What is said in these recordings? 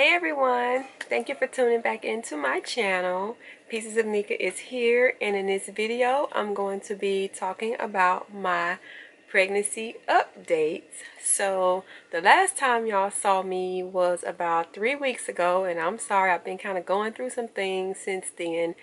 Hey everyone, thank you for tuning back into my channel. Pieces of Nika is here, and in this video I'm going to be talking about my pregnancy updates. So the last time y'all saw me was about 3 weeks ago, and I'm sorry, I've been kind of going through some things since then,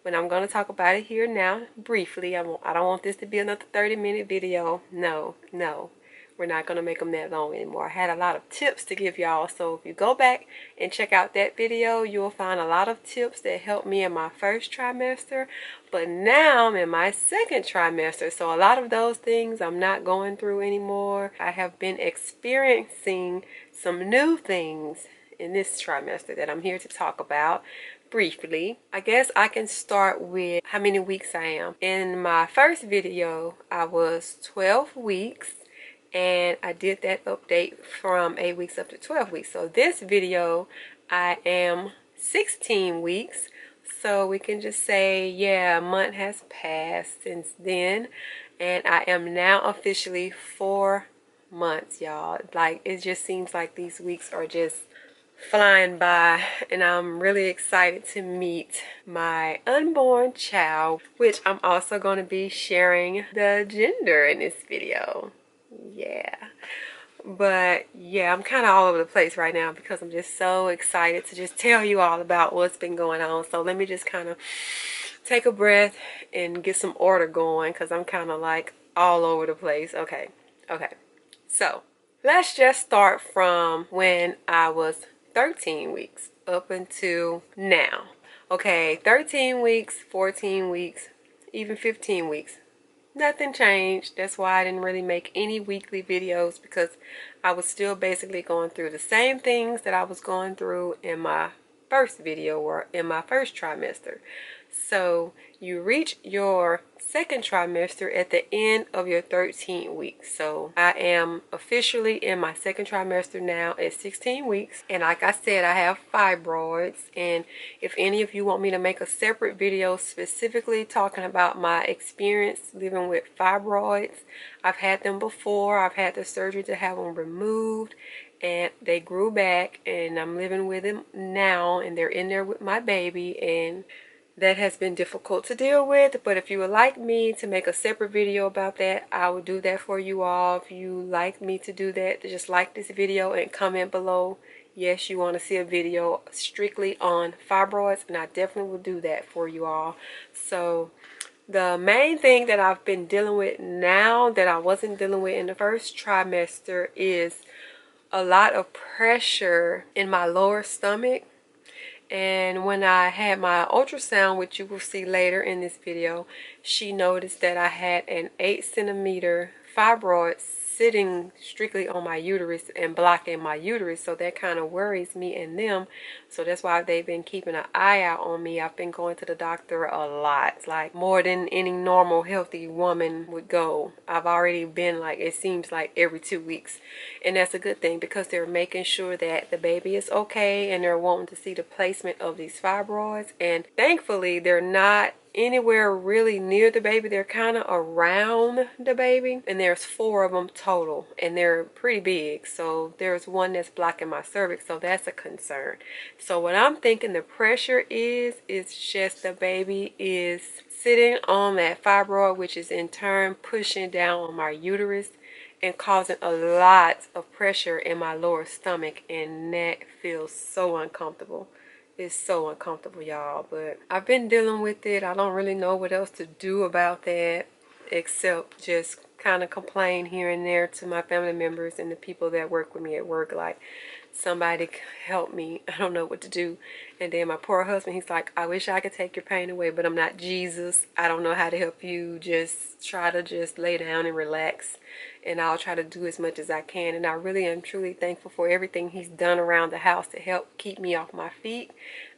but I'm going to talk about it here now briefly. I don't want this to be another 30-minute video. No. We're not going to make them that long anymore. I had a lot of tips to give y'all, so if you go back and check out that video, you'll find a lot of tips that helped me in my first trimester. But now I'm in my second trimester, so a lot of those things I'm not going through anymore. I have been experiencing some new things in this trimester that I'm here to talk about briefly. I guess I can start with how many weeks I am. In my first video, I was 12 weeks. And I did that update from 8 weeks up to 12 weeks. So this video, I am 16 weeks. So we can just say, yeah, a month has passed since then. And I am now officially 4 months, y'all. Like, it just seems like these weeks are just flying by. And I'm really excited to meet my unborn child, which I'm also going to be sharing the gender in this video. Yeah, but yeah, I'm kind of all over the place right now because I'm just so excited to just tell you all about what's been going on. So let me just kind of take a breath and get some order going because I'm kind of like all over the place. Okay, so let's just start from when I was 13 weeks up until now. Okay, 13 weeks, 14 weeks, even 15 weeks. Nothing changed. That's why I didn't really make any weekly videos, because I was still basically going through the same things that I was going through in my first video or in my first trimester. So you reach your second trimester at the end of your 13 weeks. So I am officially in my second trimester now at 16 weeks. And like I said, I have fibroids. And if any of you want me to make a separate video specifically talking about my experience living with fibroids, I've had them before. I've had the surgery to have them removed, and they grew back, and I'm living with them now, and they're in there with my baby, and that has been difficult to deal with. But if you would like me to make a separate video about that, I will do that for you all. If you like me to do that, just like this video and comment below yes, you want to see a video strictly on fibroids, and I definitely will do that for you all. So the main thing that I've been dealing with now that I wasn't dealing with in the first trimester is a lot of pressure in my lower stomach. And when I had my ultrasound, which you will see later in this video, she noticed that I had an 8-centimeter fibroid sitting strictly on my uterus and blocking my uterus. So that kind of worries me and them. So that's why they've been keeping an eye out on me. I've been going to the doctor a lot, like more than any normal healthy woman would go. I've already been, like, it seems like every 2 weeks. And that's a good thing, because they're making sure that the baby is okay, and they're wanting to see the placement of these fibroids. And thankfully they're not anywhere really near the baby. They're kind of around the baby, and there's 4 of them total, and they're pretty big. So there's one that's blocking my cervix, so that's a concern. So what I'm thinking the pressure is just the baby is sitting on that fibroid, which is in turn pushing down on my uterus and causing a lot of pressure in my lower stomach, and that feels so uncomfortable. It's so uncomfortable, y'all, but I've been dealing with it. I don't really know what else to do about that except just kind of complain here and there to my family members and the people that work with me at work, like, somebody help me, I don't know what to do. And then my poor husband, he's like, I wish I could take your pain away, but I'm not Jesus. I don't know how to help you. Just try to just lay down and relax, and I'll try to do as much as I can. And I really am truly thankful for everything he's done around the house to help keep me off my feet.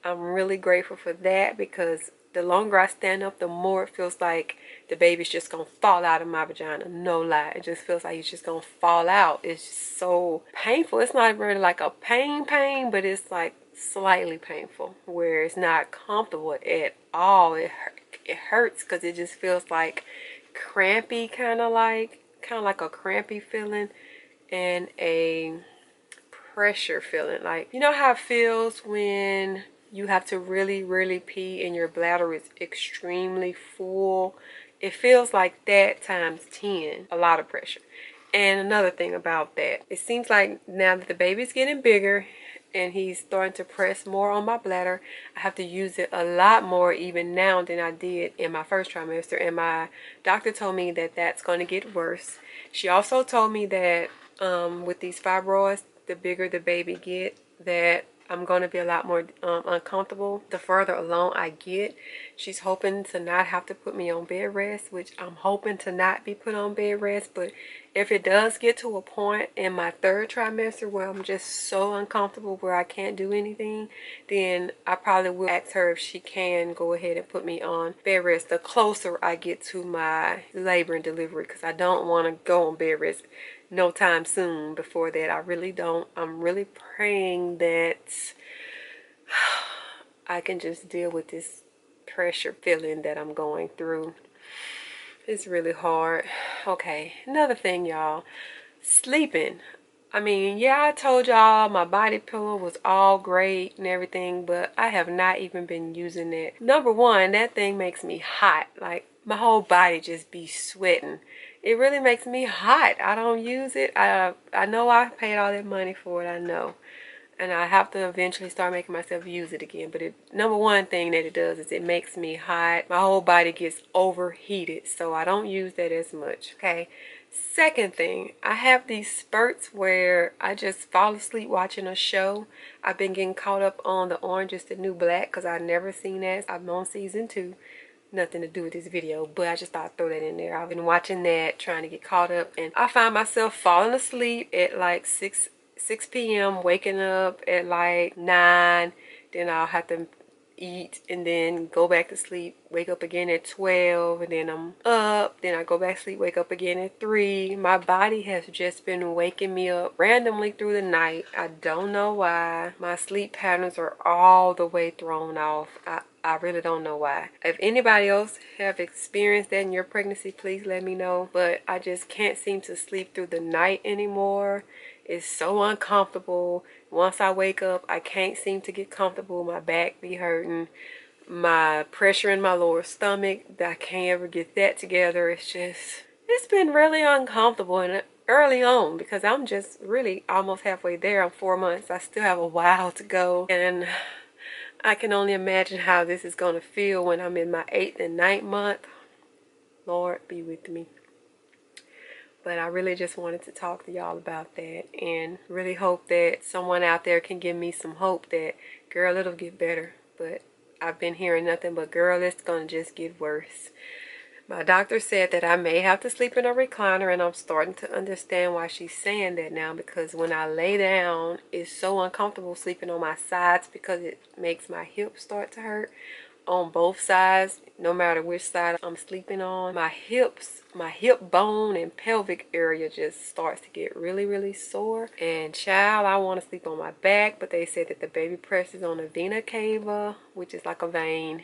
I'm really grateful for that, because the longer I stand up, the more it feels like the baby's just gonna fall out of my vagina. No lie, it just feels like he's just gonna fall out. It's just so painful. It's not really like a pain, but it's like slightly painful, where it's not comfortable at all. It hurts because it just feels like crampy, kind of like a crampy feeling, and a pressure feeling. Like, you know how it feels when you have to really pee and your bladder is extremely full? It feels like that times 10, a lot of pressure. And another thing about that, it seems like now that the baby's getting bigger and he's starting to press more on my bladder, I have to use it a lot more even now than I did in my first trimester. And my doctor told me that that's going to get worse. She also told me that with these fibroids, the bigger the baby get, that I'm going to be a lot more uncomfortable the further along I get. She's hoping to not have to put me on bed rest, which I'm hoping to not be put on bed rest. But if it does get to a point in my third trimester where I'm just so uncomfortable where I can't do anything, then I probably will ask her if she can go ahead and put me on bed rest the closer I get to my labor and delivery, because I don't want to go on bed rest no time soon before that. I really don't. I'm really praying that I can just deal with this pressure feeling that I'm going through. It's really hard. Okay, another thing, y'all. Sleeping. I mean, yeah, I told y'all my body pillow was all great and everything, but I have not even been using it. Number one, that thing makes me hot. Like, my whole body just be sweating. It really makes me hot. I don't use it. I know I paid all that money for it, I know. And I have to eventually start making myself use it again. But number one thing that it does is it makes me hot. My whole body gets overheated, so I don't use that as much. Okay. Second thing, I have these spurts where I just fall asleep watching a show. I've been getting caught up on The Orange is the New Black because I've never seen that. I'm on season 2. Nothing to do with this video, but I just thought I'd throw that in there. I've been watching that, trying to get caught up, and I find myself falling asleep at like 6 p.m., waking up at like 9. Then I'll have to eat and then go back to sleep, wake up again at 12, and then I'm up. Then I go back to sleep, wake up again at 3. My body has just been waking me up randomly through the night. I don't know why. My sleep patterns are all the way thrown off. I really don't know why. If anybody else have experienced that in your pregnancy, please let me know. But I just can't seem to sleep through the night anymore. It's so uncomfortable. Once I wake up, I can't seem to get comfortable. My back be hurting. My pressure in my lower stomach, I can't ever get that together. It's been really uncomfortable and early on because I'm just really almost halfway there. I'm 4 months. I still have a while to go. And I can only imagine how this is going to feel when I'm in my 8th and 9th month. Lord, be with me. But I really just wanted to talk to y'all about that and really hope that someone out there can give me some hope that, girl, it'll get better. But I've been hearing nothing but, girl, it's going to just get worse. My doctor said that I may have to sleep in a recliner, and I'm starting to understand why she's saying that now, because when I lay down, it's so uncomfortable sleeping on my sides because it makes my hips start to hurt on both sides, no matter which side I'm sleeping on. My hips, my hip bone and pelvic area just starts to get really sore. And child, I want to sleep on my back, but they said that the baby presses on the vena cava, which is like a vein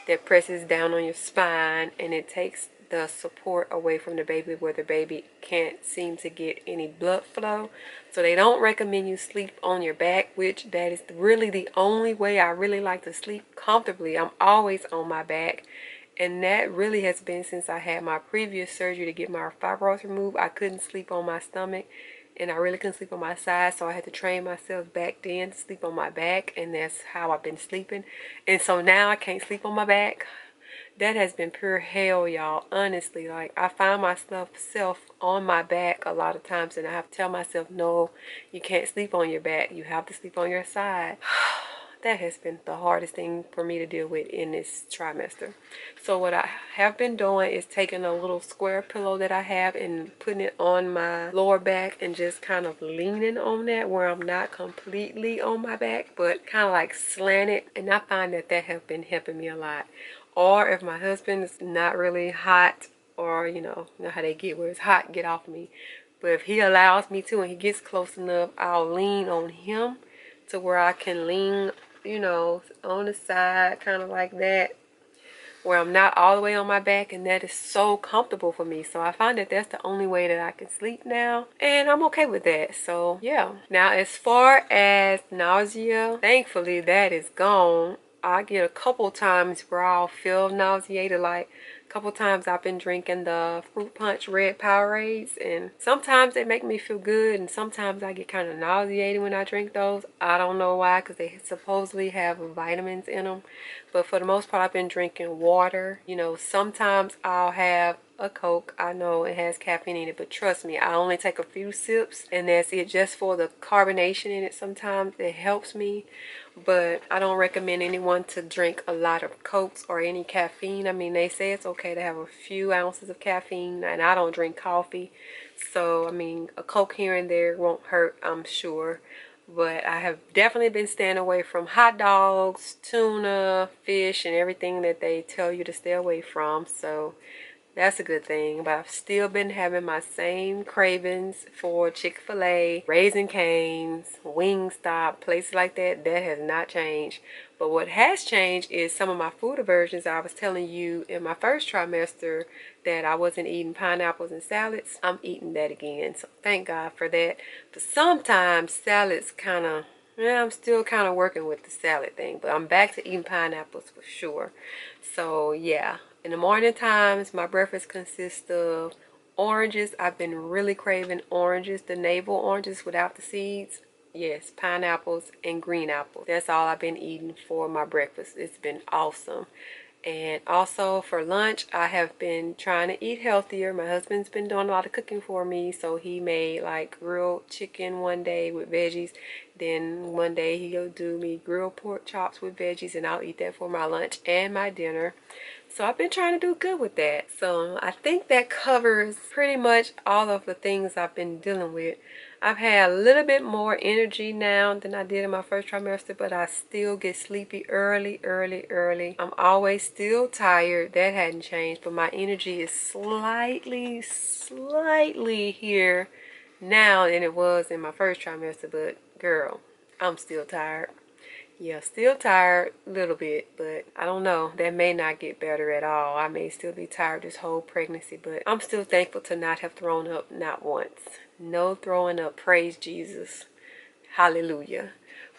that presses down on your spine, and it takes the support away from the baby where the baby can't seem to get any blood flow. So they don't recommend you sleep on your back, which that is really the only way I really like to sleep comfortably. I'm always on my back, and that really has been since I had my previous surgery to get my fibroids removed. I couldn't sleep on my stomach, and I really couldn't sleep on my side, so I had to train myself back then to sleep on my back, and that's how I've been sleeping. And so now I can't sleep on my back. That has been pure hell, y'all. Honestly, like, I find myself on my back a lot of times, and I have to tell myself, no, you can't sleep on your back. You have to sleep on your side. That has been the hardest thing for me to deal with in this trimester. So what I have been doing is taking a little square pillow that I have and putting it on my lower back and just kind of leaning on that where I'm not completely on my back, but kind of like slanted. And I find that that has been helping me a lot. Or if my husband is not really hot, or you know how they get where it's hot, get off me. But if he allows me to and he gets close enough, I'll lean on him to where I can lean, you know, on the side, kind of like that. where I'm not all the way on my back, and that is so comfortable for me. So I find that that's the only way that I can sleep now, and I'm okay with that. So yeah. Now as far as nausea, thankfully that is gone. I get a couple times where I'll feel nauseated, like a couple times I've been drinking the fruit punch red Powerades, and sometimes they make me feel good, and sometimes I get kind of nauseated when I drink those. I don't know why, because they supposedly have vitamins in them, but for the most part I've been drinking water. You know, sometimes I'll have a Coke. I know it has caffeine in it, but trust me, I only take a few sips and that's it, just for the carbonation in it. Sometimes it helps me, but I don't recommend anyone to drink a lot of Cokes or any caffeine. I mean, they say it's okay to have a few ounces of caffeine, and I don't drink coffee, so I mean, a Coke here and there won't hurt, I'm sure. But I have definitely been staying away from hot dogs, tuna, fish, and everything that they tell you to stay away from. So that's a good thing. But I've still been having my same cravings for Chick-fil-A, Raising Cane's, Wingstop, places like that. That has not changed. But what has changed is some of my food aversions. I was telling you in my first trimester that I wasn't eating pineapples and salads. I'm eating that again. So thank God for that. But sometimes salads kind of, yeah, I'm still kind of working with the salad thing. But I'm back to eating pineapples for sure. So yeah. In the morning times, my breakfast consists of oranges. I've been really craving oranges, the navel oranges without the seeds. Yes, pineapples and green apples. That's all I've been eating for my breakfast. It's been awesome. And also for lunch, I have been trying to eat healthier. My husband's been doing a lot of cooking for me. So he made like grilled chicken one day with veggies. Then one day he'll do me grilled pork chops with veggies, and I'll eat that for my lunch and my dinner. So I've been trying to do good with that. So I think that covers pretty much all of the things I've been dealing with. I've had a little bit more energy now than I did in my first trimester, but I still get sleepy early. I'm always still tired. That hadn't changed, but my energy is slightly here now than it was in my first trimester. But girl, I'm still tired. Yeah, still tired a little bit, but I don't know. That may not get better at all. I may still be tired this whole pregnancy, but I'm still thankful to not have thrown up, not once. No throwing up. Praise Jesus. Hallelujah.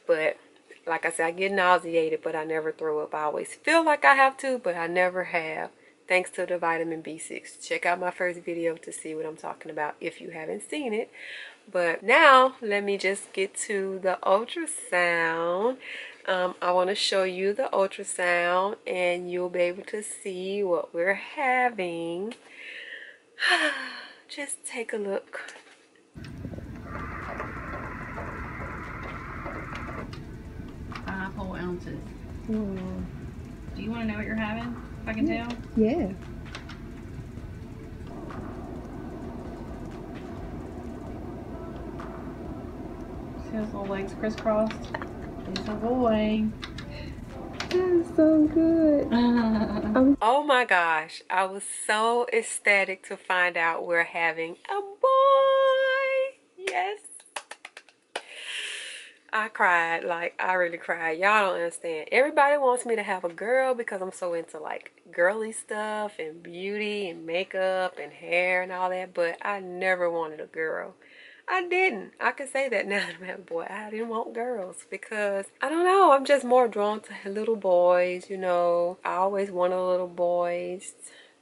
But like I said, I get nauseated, but I never throw up. I always feel like I have to, but I never have. Thanks to the vitamin B6. Check out my first video to see what I'm talking about if you haven't seen it. But now, let me just get to the ultrasound. I want to show you the ultrasound, and you'll be able to see what we're having. Just take a look. 5 whole ounces. Do you want to know what you're having? If I can tell? Yeah. See his little legs crisscrossed? He's a boy. That's so good. Oh my gosh, I was so ecstatic to find out we're having a boy. Yes. I cried, like I really cried. Y'all don't understand. Everybody wants me to have a girl because I'm so into like girly stuff and beauty and makeup and hair and all that, but I never wanted a girl. I didn't. I can say that now that I'm having a boy. I didn't want girls because, I don't know, I'm just more drawn to little boys, you know. I always wanted little boys.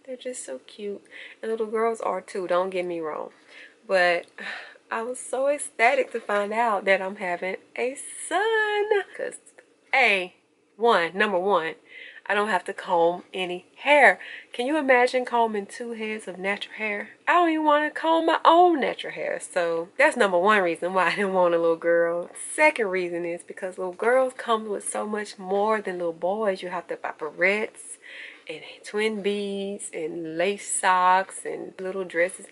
They're just so cute. And little girls are too, don't get me wrong. But I was so ecstatic to find out that I'm having a son. Because, number one, I don't have to comb any hair. Can you imagine combing 2 heads of natural hair? I don't even want to comb my own natural hair. So that's number one reason why I didn't want a little girl. Second reason is because little girls come with so much more than little boys. You have to buy barrettes and twin beads and lace socks and little dresses.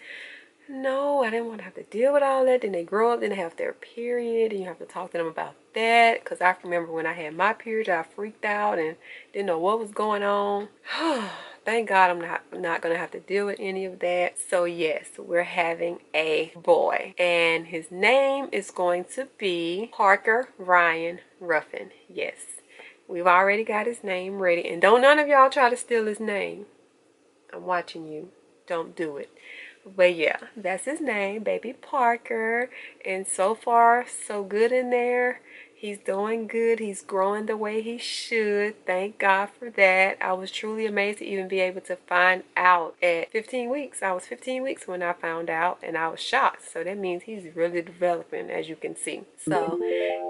No, I didn't want to have to deal with all that. Then they grow up, then they have their period, and you have to talk to them about that. Because I remember when I had my period, I freaked out and didn't know what was going on. Thank God I'm not going to have to deal with any of that. So yes, we're having a boy. And his name is going to be Parker Ryan Ruffin. Yes. We've already got his name ready. And don't none of y'all try to steal his name. I'm watching you. Don't do it. But yeah, that's his name, Baby Parker. And so far, so good in there. He's doing good. He's growing the way he should. Thank God for that. I was truly amazed to even be able to find out at 15 weeks. I was 15 weeks when I found out, and I was shocked. So that means he's really developing, as you can see. So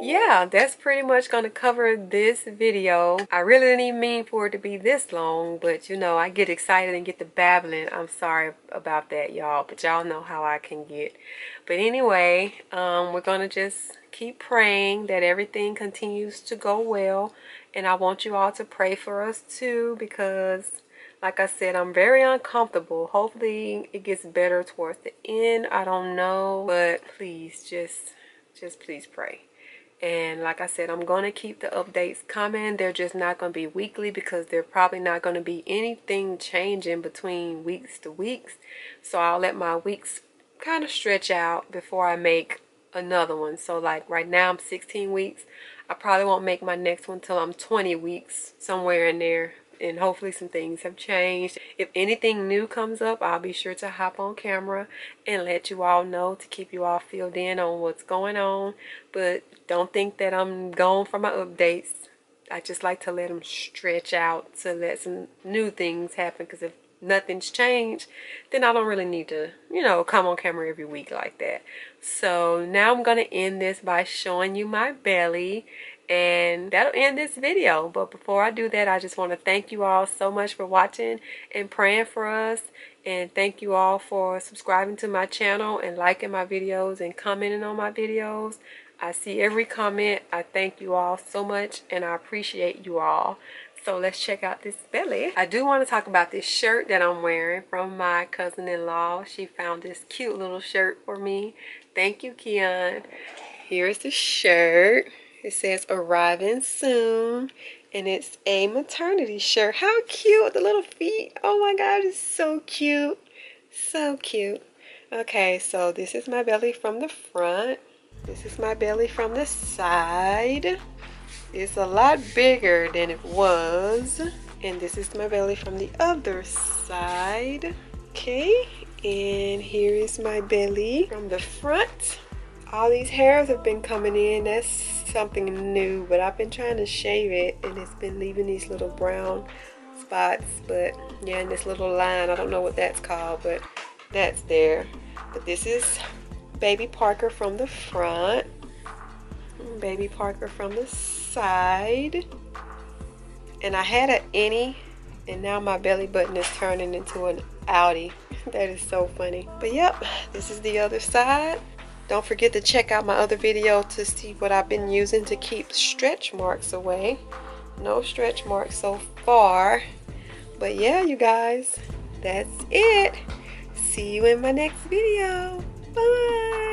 yeah, that's pretty much going to cover this video. I really didn't even mean for it to be this long, but you know, I get excited and get to babbling. I'm sorry about that, y'all, but y'all know how I can get. But anyway, we're going to just keep praying that everything continues to go well. And I want you all to pray for us too, because like I said, I'm very uncomfortable. Hopefully it gets better towards the end. I don't know, but please just please pray. And like I said, I'm going to keep the updates coming. They're just not going to be weekly because they're probably not going to be anything changing between weeks to weeks. So I'll let my weeks kind of stretch out before I make another one. So like right now I'm 16 weeks. I probably won't make my next one till I'm 20 weeks, somewhere in there. And hopefully some things have changed. If anything new comes up, I'll be sure to hop on camera and let you all know, to keep you all filled in on what's going on. But don't think that I'm gone from my updates. I just like to let them stretch out to let some new things happen, because if nothing's changed, then I don't really need to, you know, come on camera every week like that. So now I'm going to end this by showing you my belly. And that'll end this video. But before I do that, I just want to thank you all so much for watching and praying for us. And thank you all for subscribing to my channel and liking my videos and commenting on my videos. I see every comment. I thank you all so much, and I appreciate you all. So let's check out this belly. I do want to talk about this shirt that I'm wearing from my cousin-in-law. She found this cute little shirt for me. Thank you, Keon. Here's the shirt. It says arriving soon, and it's a maternity shirt. How cute, the little feet. Oh my God, it's so cute. So cute. Okay, so this is my belly from the front. This is my belly from the side. It's a lot bigger than it was. And this is my belly from the other side. Okay, and here is my belly from the front. All these hairs have been coming in. That's something new, but I've been trying to shave it, and it's been leaving these little brown spots. But yeah, and this little line, I don't know what that's called, but that's there. But this is Baby Parker from the front, Baby Parker from the side. And I had an innie, and now my belly button is turning into an outie. That is so funny. But yep, this is the other side. Don't forget to check out my other video to see what I've been using to keep stretch marks away. No stretch marks so far. But yeah, you guys, that's it. See you in my next video. Bye.